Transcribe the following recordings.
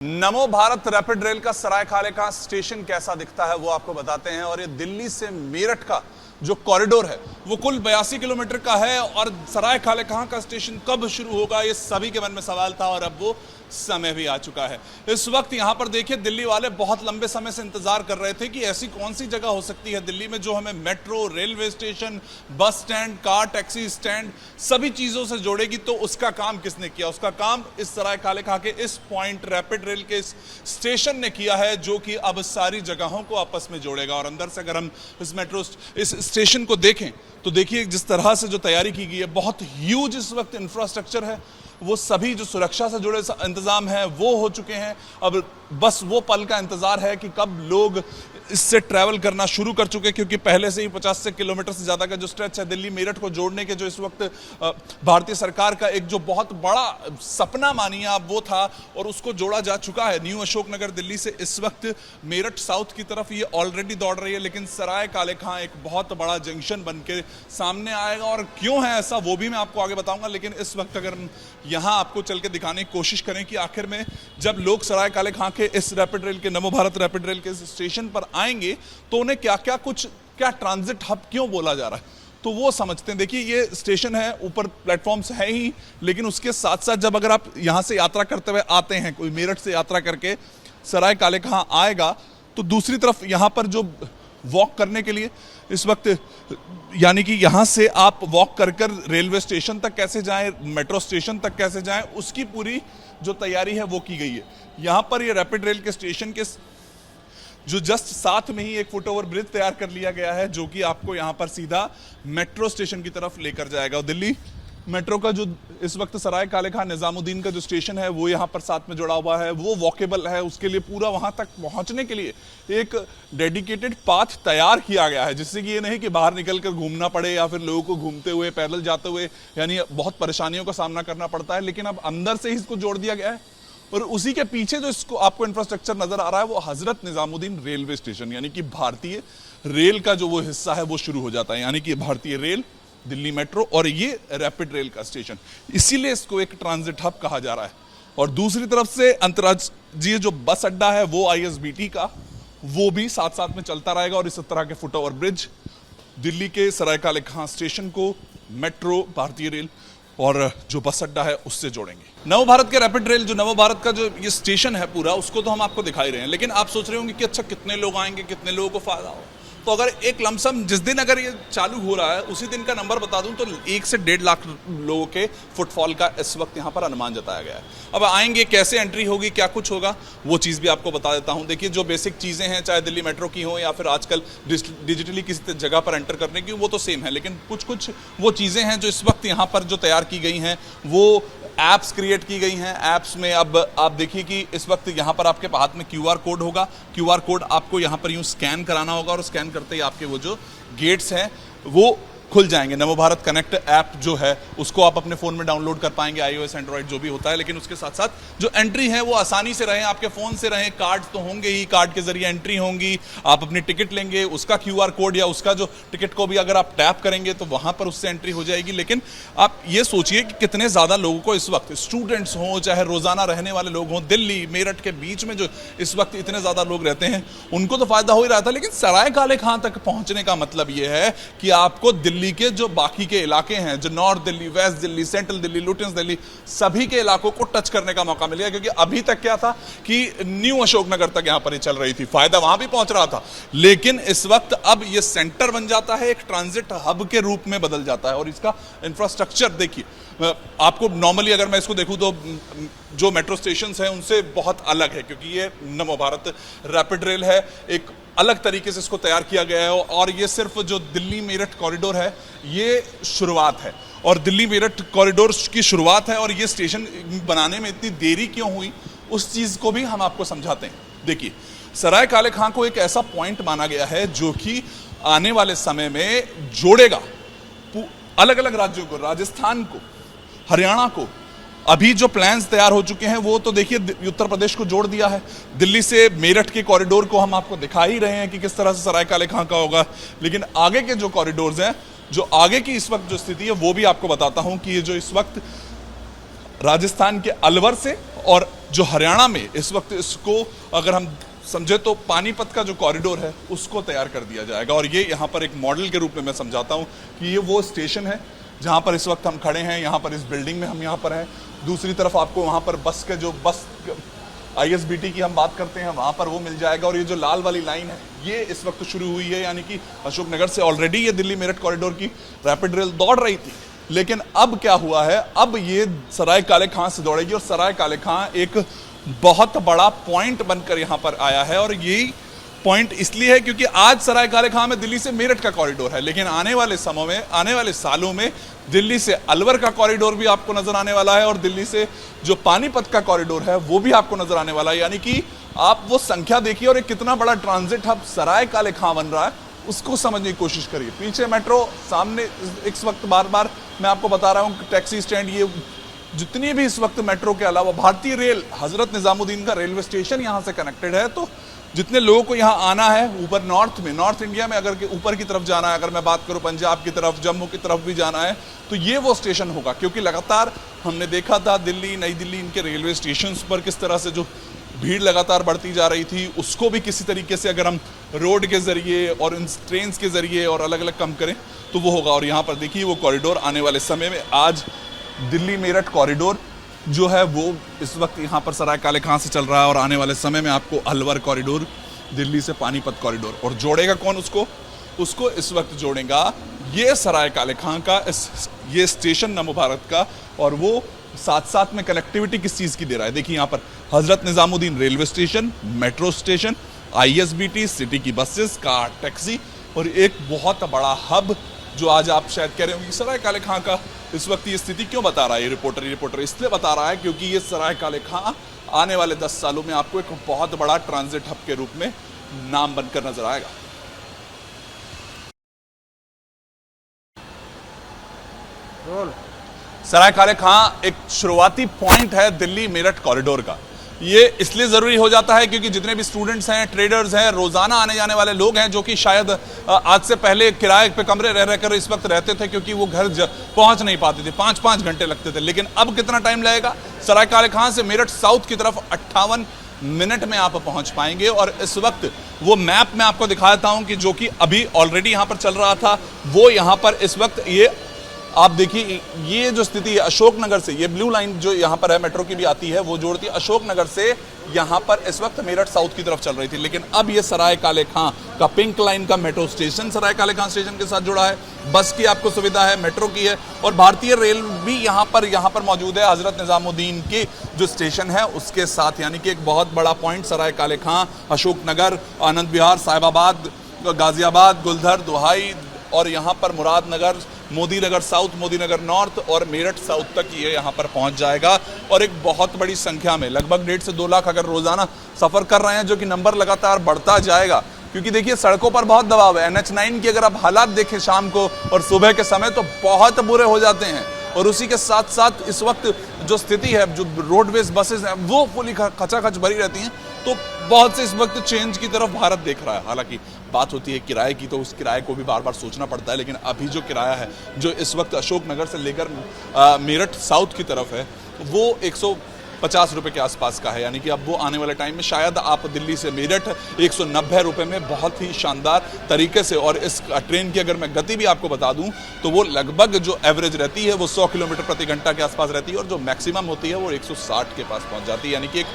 नमो Bharat rapid rail का सरायखाले का station कैसा दिखता है वो आपको बताते हैं। और ये दिल्ली से मेरठ का जो कॉरिडोर है वो कुल 82 किलोमीटर का है और सरायखाले कहाँ का स्टेशन कब शुरू होगा ये सभी के मन में सवाल था और अब वो समय भी आ चुका है। इस वक्त यहाँ पर देखिए दिल्ली वाले बहुत लंबे समय से इंतजार कर रहे थे कि ऐसी कौन सी जगह हो सकती है दिल्ली में जो हमें metro, railway station, bus stand, car taxi stand सभी चीजों से जोड़ेगी। तो उसका काम किसने किया? उसका काम इस सरायखाले कहाँ के इस पॉइंट रैपिड रेल के इस स्टेशन ने किया है जो कि अब सारी जगहों को आपस में जोड़ेगा। और अंदर से अगर हम इस मेट्रो इस स्टेशन को देखें तो देखिए जिस तरह से जो तैयारी की गई है, बहुत ह्यूज इस वक्त इंफ्रास्ट्रक्चर है। वो सभी जो सुरक्षा से जुड़े इंतजाम हैं वो हो चुके हैं। अब बस वो पल का इंतजार है कि कब लोग इससे ट्रैवल करना शुरू कर चुके, क्योंकि पहले से ही 50 किलोमीटर से ज़्यादा का जो स्ट्रेच है दिल्ली मेरठ को जोड़ने के, जो इस वक्त भारतीय सरकार का एक जो बहुत बड़ा सपना मानिए आप वो था और उसको जोड़ा जा चुका है। न्यू अशोकनगर दिल्ली से इस वक्त मेरठ साउथ की तरफ ये ऑलरेडी दौड़ रही है, लेकिन सरायकाले खां एक बहुत बड़ा जंक्शन बन के सामने आएगा। और क्यों है ऐसा वो भी मैं आपको आगे बताऊंगा, लेकिन इस वक्त अगर यहाँ आपको चल के दिखाने की कोशिश करें कि आखिर में जब लोग सरायकाले खां के इस रैपिड रेल के नमो भारत रैपिड रेल के स्टेशन पर आएंगे तो उन्हें क्या ट्रांजिट हब क्यों बोला जा रहा है तो वो समझते हैं। देखिए ये स्टेशन है, ऊपर प्लेटफॉर्म्स है ही, लेकिन उसके साथ साथ जब अगर आप यहाँ से यात्रा करते हुए आते हैं, कोई मेरठ से यात्रा करके सरायकाले खां आएगा तो दूसरी तरफ यहाँ पर जो वॉक करने के लिए इस वक्त यानी कि यहाँ से आप वॉक कर कर रेलवे स्टेशन तक कैसे जाएं, मेट्रो स्टेशन तक कैसे जाएं, उसकी पूरी जो तैयारी है वो की गई है। यहाँ पर ये रैपिड रेल के स्टेशन के जो जस्ट साथ में ही एक फुट ओवर ब्रिज तैयार कर लिया गया है जो कि आपको यहाँ पर सीधा मेट्रो स्टेशन की तरफ लेकर जाएगा। और दिल्ली मेट्रो का जो इस वक्त सरायकाले खां निजामुद्दीन का जो स्टेशन है वो यहाँ पर साथ में जुड़ा हुआ है, वो वॉकेबल है। उसके लिए पूरा वहाँ तक पहुँचने के लिए एक डेडिकेटेड पाथ तैयार किया गया है, जिससे कि ये नहीं कि बाहर निकल कर घूमना पड़े या फिर लोगों को घूमते हुए पैदल जाते हुए यानी बहुत परेशानियों का सामना करना पड़ता है। लेकिन अब अंदर से ही इसको जोड़ दिया गया है और उसी के पीछे जो इसको आपको इंफ्रास्ट्रक्चर नजर आ रहा है वो हजरत निजामुद्दीन रेलवे स्टेशन यानी कि भारतीय रेल का जो वो हिस्सा है वो शुरू हो जाता है, यानी कि भारतीय रेल, दिल्ली मेट्रो और ये रैपिड रेल का स्टेशन, इसीलिए इसको एक ट्रांजिट हब कहा जा रहा है। और दूसरी तरफ से अंतर्राज्यीय जो बस अड्डा है वो ISBT का वो भी साथ साथ में चलता रहेगा और इस तरह के फुट ओवर ब्रिज दिल्ली के सरायकाले खां स्टेशन को मेट्रो, भारतीय रेल और जो बस अड्डा है उससे जोड़ेंगे। नव भारत के रैपिड रेल जो नव भारत का जो ये स्टेशन है पूरा उसको तो हम आपको दिखा ही रहे हैं, लेकिन आप सोच रहे होंगे कि अच्छा कितने लोग आएंगे, कितने लोगों को फायदा हो। तो अगर एक लमसम जिस दिन अगर ये चालू हो रहा है उसी दिन का नंबर बता दूं तो 1 से 1.5 लाख लोगों के फुटफॉल का इस वक्त यहाँ पर अनुमान जताया गया है। अब आएंगे, कैसे एंट्री होगी, क्या कुछ होगा वो चीज़ भी आपको बता देता हूँ। देखिए जो बेसिक चीज़ें हैं चाहे दिल्ली मेट्रो की हो या फिर आजकल डिजिटली किसी जगह पर एंटर करने की, वो तो सेम है, लेकिन कुछ वो चीज़ें हैं जो इस वक्त यहाँ पर जो तैयार की गई हैं वो ऐप्स क्रिएट की गई हैं। ऐप्स में अब आप देखिए कि इस वक्त यहाँ पर आपके हाथ में QR कोड होगा, QR कोड आपको यहाँ पर यूँ स्कैन कराना होगा और स्कैन करते ही आपके वो जो गेट्स हैं वो खुल जाएंगे। नमो भारत कनेक्ट ऐप जो है उसको आप अपने फ़ोन में डाउनलोड कर पाएंगे, iOS एंड्रॉइड जो भी होता है, लेकिन उसके साथ साथ जो एंट्री है वो आसानी से रहे, आपके फ़ोन से रहे। कार्ड तो होंगे ही, कार्ड के जरिए एंट्री होंगी, आप अपनी टिकट लेंगे, उसका QR कोड या उसका जो टिकट को भी अगर आप टैप करेंगे तो वहाँ पर उससे एंट्री हो जाएगी। लेकिन आप ये सोचिए कि कितने ज़्यादा लोगों को इस वक्त, स्टूडेंट्स हों चाहे रोज़ाना रहने वाले लोग हों, दिल्ली मेरठ के बीच में जो इस वक्त इतने ज़्यादा लोग रहते हैं उनको तो फ़ायदा हो ही रहा था। लेकिन सरायकाले खां तक पहुँचने का मतलब ये है कि आपको दिल्ली के जो बाकी के इलाके हैं, जो north Delhi, west Delhi, central Delhi, Lutyens Delhi, सभी के इलाकों को टच करने का मौका मिलेगा। क्योंकि अभी तक क्या था कि न्यू अशोकनगर तक यहां पर ही चल रही थी, फायदा वहां भी पहुंच रहा था, लेकिन इस वक्त अब ये सेंटर बन जाता है, एक ट्रांजिट हब के रूप में बदल जाता है। और इसका इंफ्रास्ट्रक्चर देखिए, आपको नॉर्मली अगर मैं इसको देखूं तो जो मेट्रो स्टेशन हैं उनसे बहुत अलग है, क्योंकि ये नमो भारत रैपिड रेल है, एक अलग तरीके से इसको तैयार किया गया है। और ये सिर्फ जो दिल्ली मेरठ कॉरिडोर है ये शुरुआत है, और दिल्ली मेरठ कॉरिडोर की शुरुआत है। और ये स्टेशन बनाने में इतनी देरी क्यों हुई उस चीज़ को भी हम आपको समझाते हैं। देखिए सरायकाले खां को एक ऐसा पॉइंट माना गया है जो कि आने वाले समय में जोड़ेगा अलग अलग राज्यों को, राजस्थान को, हरियाणा को। अभी जो प्लान्स तैयार हो चुके हैं वो तो देखिए उत्तर प्रदेश को जोड़ दिया है। दिल्ली से मेरठ के कॉरिडोर को हम आपको दिखा ही रहे हैं कि किस तरह से सरायकाले खां का होगा, लेकिन आगे के जो कॉरिडोर्स हैं, जो आगे की इस वक्त जो स्थिति है वो भी आपको बताता हूं कि ये जो इस वक्त राजस्थान के अलवर से और जो हरियाणा में इस वक्त इसको अगर हम समझे तो पानीपत का जो कॉरिडोर है उसको तैयार कर दिया जाएगा। और ये यहाँ पर एक मॉडल के रूप में मैं समझाता हूँ कि ये वो स्टेशन है जहाँ पर इस वक्त हम खड़े हैं। यहाँ पर इस बिल्डिंग में हम यहाँ पर हैं, दूसरी तरफ आपको वहाँ पर बस के जो बस ISBT की हम बात करते हैं वहाँ पर वो मिल जाएगा। और ये जो लाल वाली लाइन है ये इस वक्त शुरू हुई है, यानी कि अशोकनगर से ऑलरेडी ये दिल्ली मेरठ कॉरिडोर की रैपिड रेल दौड़ रही थी। लेकिन अब क्या हुआ है, अब ये सराय काले खां से दौड़ेगी और सराय काले खां एक बहुत बड़ा पॉइंट बनकर यहाँ पर आया है। और यही पॉइंट इसलिए है क्योंकि आज सराय काले खां में दिल्ली से मेरठ का कॉरिडोर है, लेकिन आने वाले समय में, आने वाले सालों में दिल्ली से अलवर का कॉरिडोर भी आपको नजर आने वाला है और दिल्ली से जो पानीपत का कॉरिडोर है वो भी आपको नजर आने वाला है। यानी कि आप वो संख्या देखिए और एक कितना बड़ा ट्रांजिट हब सराय काले खां बन रहा है उसको समझने की कोशिश करिए। पीछे मेट्रो, सामने इस वक्त बार बार मैं आपको बता रहा हूँ टैक्सी स्टैंड, ये जितनी भी इस वक्त मेट्रो के अलावा भारतीय रेल हजरत निजामुद्दीन का रेलवे स्टेशन यहाँ से कनेक्टेड है। तो जितने लोगों को यहाँ आना है ऊपर नॉर्थ में, नॉर्थ इंडिया में अगर ऊपर की तरफ जाना है, अगर मैं बात करूँ पंजाब की तरफ, जम्मू की तरफ भी जाना है तो ये वो स्टेशन होगा। क्योंकि लगातार हमने देखा था दिल्ली, नई दिल्ली, इनके रेलवे स्टेशन पर किस तरह से जो भीड़ लगातार बढ़ती जा रही थी, उसको भी किसी तरीके से अगर हम रोड के जरिए और इन ट्रेन के जरिए और अलग अलग कम करें तो वो होगा। और यहाँ पर देखिए वो कॉरिडोर आने वाले समय में, आज दिल्ली मेरठ कॉरिडोर जो है वो इस वक्त यहाँ पर सराय काले खां से चल रहा है और आने वाले समय में आपको अलवर कॉरिडोर, दिल्ली से पानीपत कॉरिडोर। और जोड़ेगा कौन उसको इस वक्त जोड़ेगा ये सराय काले खां का ये स्टेशन नमो भारत का। और वो साथ साथ में कनेक्टिविटी किस चीज़ की दे रहा है, देखिए यहाँ पर Hazrat Nizamuddin railway station, metro station, ISBT, city की बसेस, कार, टैक्सी और एक बहुत बड़ा हब जो आज आप शायद कह रहे होंगे सराय काले खां का इस वक्त ये स्थिति क्यों बता रहा है ये रिपोर्टर इसलिए बता रहा है क्योंकि ये सराय काले खां आने वाले 10 सालों में आपको एक बहुत बड़ा ट्रांजिट हब के रूप में नाम बनकर नजर आएगा। सराय काले खां एक शुरुआती पॉइंट है दिल्ली मेरठ कॉरिडोर का। ये इसलिए ज़रूरी हो जाता है क्योंकि जितने भी स्टूडेंट्स हैं, ट्रेडर्स हैं, रोज़ाना आने जाने वाले लोग हैं जो कि शायद आज से पहले किराए पे कमरे रह रहकर इस वक्त रहते थे क्योंकि वो घर पहुंच नहीं पाते थे, 5-5 घंटे लगते थे। लेकिन अब कितना टाइम लगेगा, सराय काले खां से मेरठ साउथ की तरफ 58 मिनट में आप पहुंच पाएंगे। और इस वक्त वो मैप मैं आपको दिखाता हूं कि जो कि अभी ऑलरेडी यहाँ पर चल रहा था, वो यहाँ पर इस वक्त ये आप देखिए ये जो स्थिति है अशोकनगर से, ये ब्लू लाइन जो यहाँ पर है मेट्रो की भी आती है, वो जोड़ती है अशोकनगर से यहाँ पर इस वक्त मेरठ साउथ की तरफ चल रही थी। लेकिन अब ये सराय काले खां का पिंक लाइन का मेट्रो स्टेशन सराय काले खां स्टेशन के साथ जुड़ा है, बस की आपको सुविधा है, मेट्रो की है और भारतीय रेल भी यहाँ पर मौजूद है हजरत निजामुद्दीन के जो स्टेशन है उसके साथ। यानी कि एक बहुत बड़ा पॉइंट सराय काले खां, अशोकनगर, आनंद विहार, साहिबाबाद, गाजियाबाद, गुलधर, दुहाई और यहाँ पर मुरादनगर, मोदीनगर साउथ, मोदीनगर नॉर्थ और मेरठ साउथ तक ये यहाँ पर पहुँच जाएगा। और एक बहुत बड़ी संख्या में लगभग 1.5 से 2 लाख अगर रोजाना सफ़र कर रहे हैं, जो कि नंबर लगातार बढ़ता जाएगा क्योंकि देखिए सड़कों पर बहुत दबाव है। NH9 की अगर आप हालात देखें शाम को और सुबह के समय तो बहुत बुरे हो जाते हैं। और उसी के साथ साथ इस वक्त जो स्थिति है, जो रोडवेज बसेस हैं वो फुली खचाखच भरी रहती हैं। तो बहुत से इस वक्त चेंज की तरफ भारत देख रहा है। हालांकि बात होती है किराए की, तो उस किराए को भी बार बार सोचना पड़ता है। लेकिन अभी जो किराया है जो इस वक्त अशोकनगर से लेकर मेरठ साउथ की तरफ है वो 150 रुपये के आसपास का है। यानी कि अब वो आने वाले टाइम में शायद आप दिल्ली से मेरठ 190 रुपये में बहुत ही शानदार तरीके से। और इस ट्रेन की अगर मैं गति भी आपको बता दूं तो वो लगभग जो एवरेज रहती है वो 100 किलोमीटर प्रति घंटा के आसपास रहती है और जो मैक्सिमम होती है वो 160 के पास पहुंच जाती है। यानी कि एक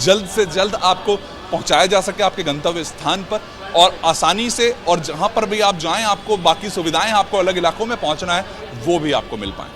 जल्द से जल्द आपको पहुंचाया जा सके आपके गंतव्य स्थान पर और आसानी से, और जहां पर भी आप जाएं आपको बाकी सुविधाएं आपको अलग इलाकों में पहुंचना है वो भी आपको मिल पाएं।